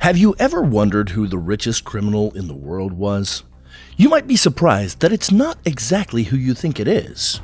Have you ever wondered who the richest criminal in the world was? You might be surprised that it's not exactly who you think it is.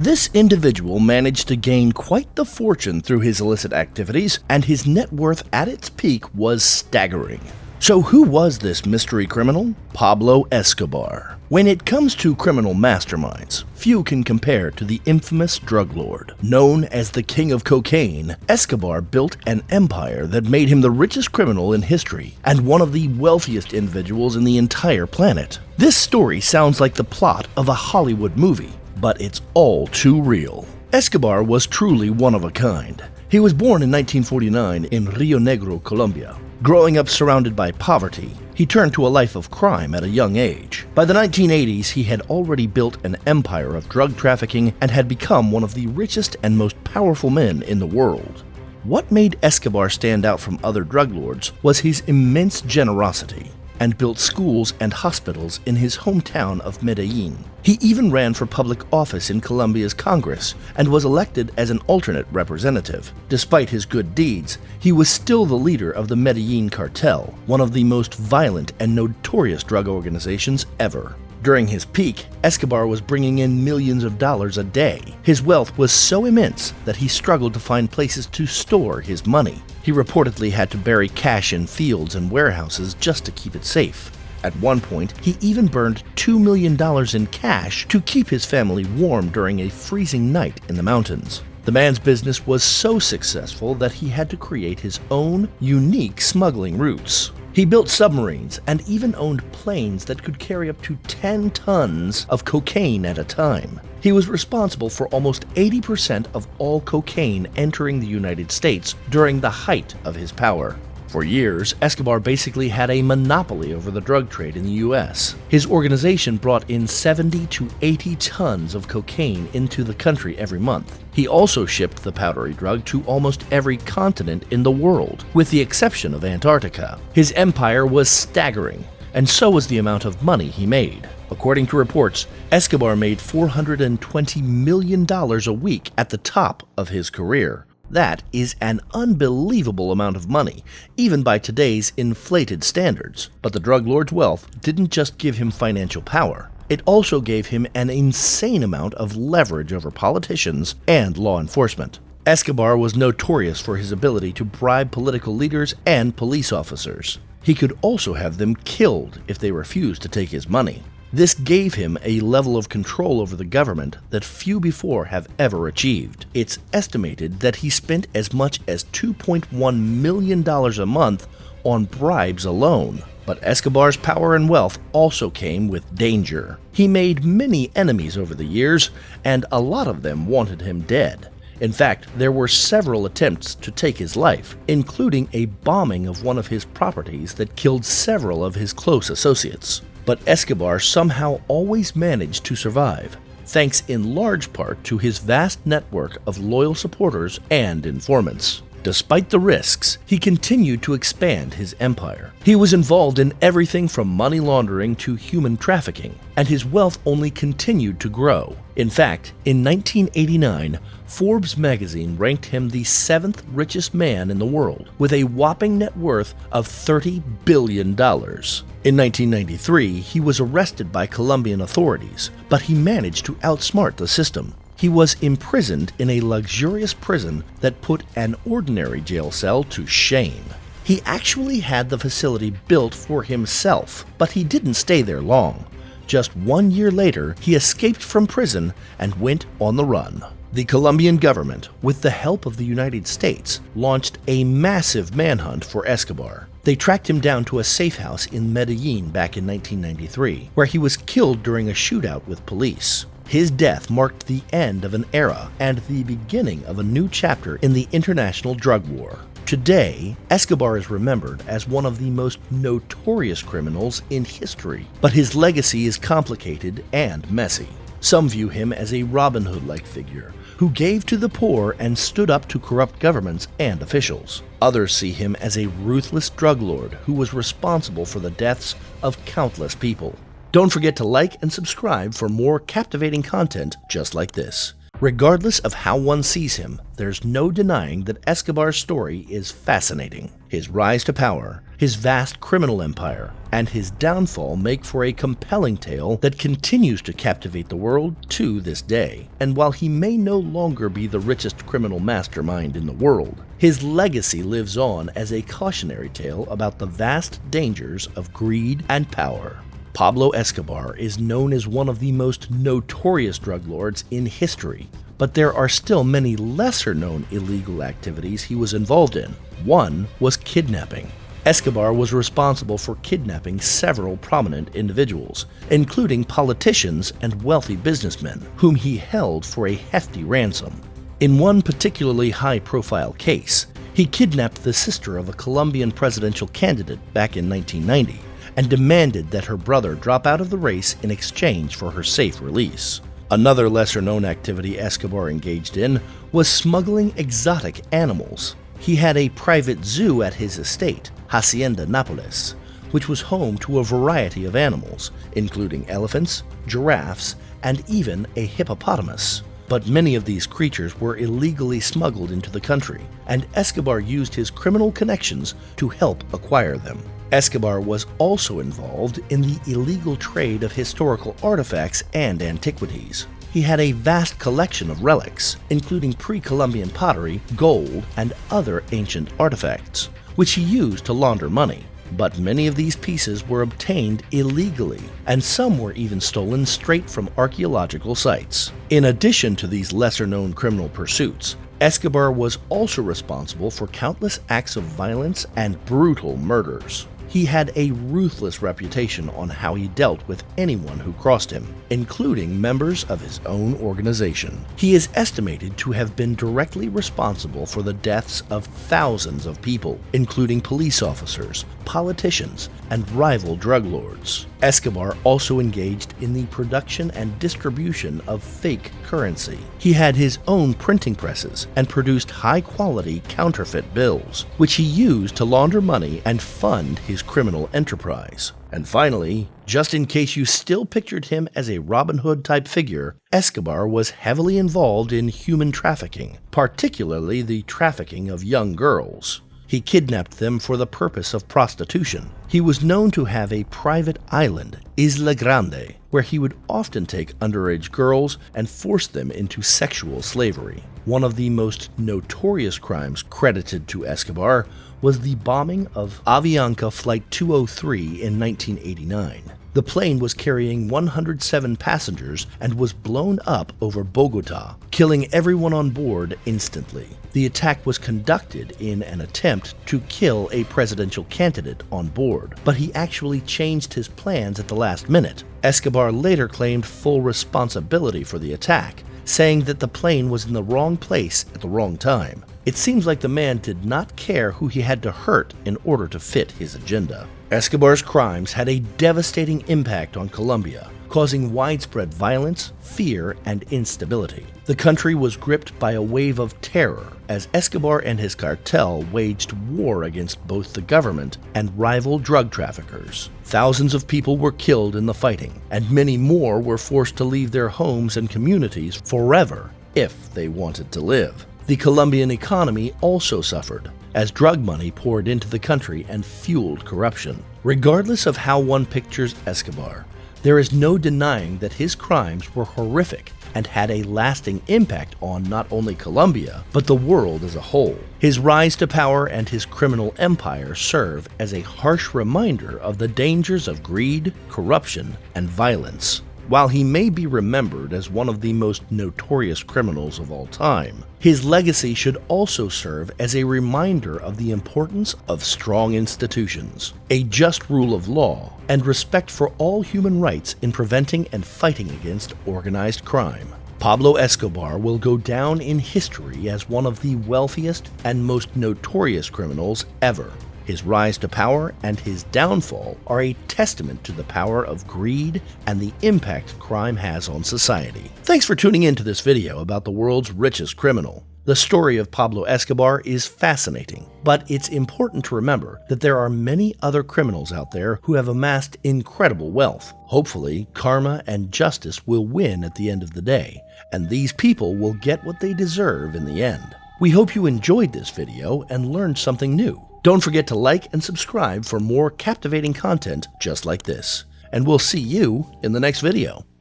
This individual managed to gain quite the fortune through his illicit activities, and his net worth at its peak was staggering. So who was this mystery criminal? Pablo Escobar. When it comes to criminal masterminds, few can compare to the infamous drug lord. Known as the King of Cocaine, Escobar built an empire that made him the richest criminal in history and one of the wealthiest individuals in the entire planet. This story sounds like the plot of a Hollywood movie, but it's all too real. Escobar was truly one of a kind. He was born in 1949 in Rio Negro, Colombia. Growing up surrounded by poverty, he turned to a life of crime at a young age. By the 1980s, he had already built an empire of drug trafficking and had become one of the richest and most powerful men in the world. What made Escobar stand out from other drug lords was his immense generosity, and built schools and hospitals in his hometown of Medellin. He even ran for public office in Colombia's Congress and was elected as an alternate representative. Despite his good deeds, he was still the leader of the Medellin cartel, one of the most violent and notorious drug organizations ever. During his peak, Escobar was bringing in millions of dollars a day. His wealth was so immense that he struggled to find places to store his money. He reportedly had to bury cash in fields and warehouses just to keep it safe. At one point, he even burned $2 million in cash to keep his family warm during a freezing night in the mountains. The man's business was so successful that he had to create his own unique smuggling routes. He built submarines and even owned planes that could carry up to 10 tons of cocaine at a time. He was responsible for almost 80% of all cocaine entering the United States during the height of his power. For years, Escobar basically had a monopoly over the drug trade in the U.S. His organization brought in 70 to 80 tons of cocaine into the country every month. He also shipped the powdery drug to almost every continent in the world, with the exception of Antarctica. His empire was staggering, and so was the amount of money he made. According to reports, Escobar made $420 million a week at the top of his career. That is an unbelievable amount of money, even by today's inflated standards. But the drug lord's wealth didn't just give him financial power. It also gave him an insane amount of leverage over politicians and law enforcement. Escobar was notorious for his ability to bribe political leaders and police officers. He could also have them killed if they refused to take his money. This gave him a level of control over the government that few before have ever achieved. It's estimated that he spent as much as $2.1 million a month on bribes alone. But Escobar's power and wealth also came with danger. He made many enemies over the years, and a lot of them wanted him dead. In fact, there were several attempts to take his life, including a bombing of one of his properties that killed several of his close associates. But Escobar somehow always managed to survive, thanks in large part to his vast network of loyal supporters and informants. Despite the risks, he continued to expand his empire. He was involved in everything from money laundering to human trafficking, and his wealth only continued to grow. In fact, in 1989, Forbes magazine ranked him the 7th richest man in the world, with a whopping net worth of $30 billion. In 1993, he was arrested by Colombian authorities, but he managed to outsmart the system. He was imprisoned in a luxurious prison that put an ordinary jail cell to shame. He actually had the facility built for himself, but he didn't stay there long. Just 1 year later, he escaped from prison and went on the run. The Colombian government, with the help of the United States, launched a massive manhunt for Escobar. They tracked him down to a safe house in Medellin back in 1993, where he was killed during a shootout with police. His death marked the end of an era and the beginning of a new chapter in the international drug war. Today, Escobar is remembered as one of the most notorious criminals in history, but his legacy is complicated and messy. Some view him as a Robin Hood-like figure who gave to the poor and stood up to corrupt governments and officials. Others see him as a ruthless drug lord who was responsible for the deaths of countless people. Don't forget to like and subscribe for more captivating content just like this. Regardless of how one sees him, there's no denying that Escobar's story is fascinating. His rise to power, his vast criminal empire, and his downfall make for a compelling tale that continues to captivate the world to this day. And while he may no longer be the richest criminal mastermind in the world, his legacy lives on as a cautionary tale about the vast dangers of greed and power. Pablo Escobar is known as one of the most notorious drug lords in history, but there are still many lesser-known illegal activities he was involved in. One was kidnapping. Escobar was responsible for kidnapping several prominent individuals, including politicians and wealthy businessmen, whom he held for a hefty ransom. In one particularly high-profile case, he kidnapped the sister of a Colombian presidential candidate back in 1990 and demanded that her brother drop out of the race in exchange for her safe release. Another lesser-known activity Escobar engaged in was smuggling exotic animals. He had a private zoo at his estate, Hacienda Nápoles, which was home to a variety of animals, including elephants, giraffes, and even a hippopotamus. But many of these creatures were illegally smuggled into the country, and Escobar used his criminal connections to help acquire them. Escobar was also involved in the illegal trade of historical artifacts and antiquities. He had a vast collection of relics, including pre-Columbian pottery, gold, and other ancient artifacts, which he used to launder money. But many of these pieces were obtained illegally, and some were even stolen straight from archaeological sites. In addition to these lesser-known criminal pursuits, Escobar was also responsible for countless acts of violence and brutal murders. He had a ruthless reputation on how he dealt with anyone who crossed him, including members of his own organization. He is estimated to have been directly responsible for the deaths of thousands of people, including police officers, politicians, and rival drug lords. Escobar also engaged in the production and distribution of fake currency. He had his own printing presses and produced high-quality counterfeit bills, which he used to launder money and fund his criminal enterprise. And finally, just in case you still pictured him as a Robin Hood-type figure, Escobar was heavily involved in human trafficking, particularly the trafficking of young girls. He kidnapped them for the purpose of prostitution. He was known to have a private island, Isla Grande, where he would often take underage girls and force them into sexual slavery. One of the most notorious crimes credited to Escobar was the bombing of Avianca Flight 203 in 1989. The plane was carrying 107 passengers and was blown up over Bogota, killing everyone on board instantly. The attack was conducted in an attempt to kill a presidential candidate on board, but he actually changed his plans at the last minute. Escobar later claimed full responsibility for the attack, saying that the plane was in the wrong place at the wrong time. It seems like the man did not care who he had to hurt in order to fit his agenda. Escobar's crimes had a devastating impact on Colombia, causing widespread violence, fear, and instability. The country was gripped by a wave of terror as Escobar and his cartel waged war against both the government and rival drug traffickers. Thousands of people were killed in the fighting, and many more were forced to leave their homes and communities forever if they wanted to live. The Colombian economy also suffered, as drug money poured into the country and fueled corruption. Regardless of how one pictures Escobar, there is no denying that his crimes were horrific and had a lasting impact on not only Colombia, but the world as a whole. His rise to power and his criminal empire serve as a harsh reminder of the dangers of greed, corruption, and violence. While he may be remembered as one of the most notorious criminals of all time, his legacy should also serve as a reminder of the importance of strong institutions, a just rule of law, and respect for all human rights in preventing and fighting against organized crime. Pablo Escobar will go down in history as one of the wealthiest and most notorious criminals ever. His rise to power and his downfall are a testament to the power of greed and the impact crime has on society. Thanks for tuning in to this video about the world's richest criminal. The story of Pablo Escobar is fascinating, but it's important to remember that there are many other criminals out there who have amassed incredible wealth. Hopefully, karma and justice will win at the end of the day, and these people will get what they deserve in the end. We hope you enjoyed this video and learned something new. Don't forget to like and subscribe for more captivating content just like this. And we'll see you in the next video.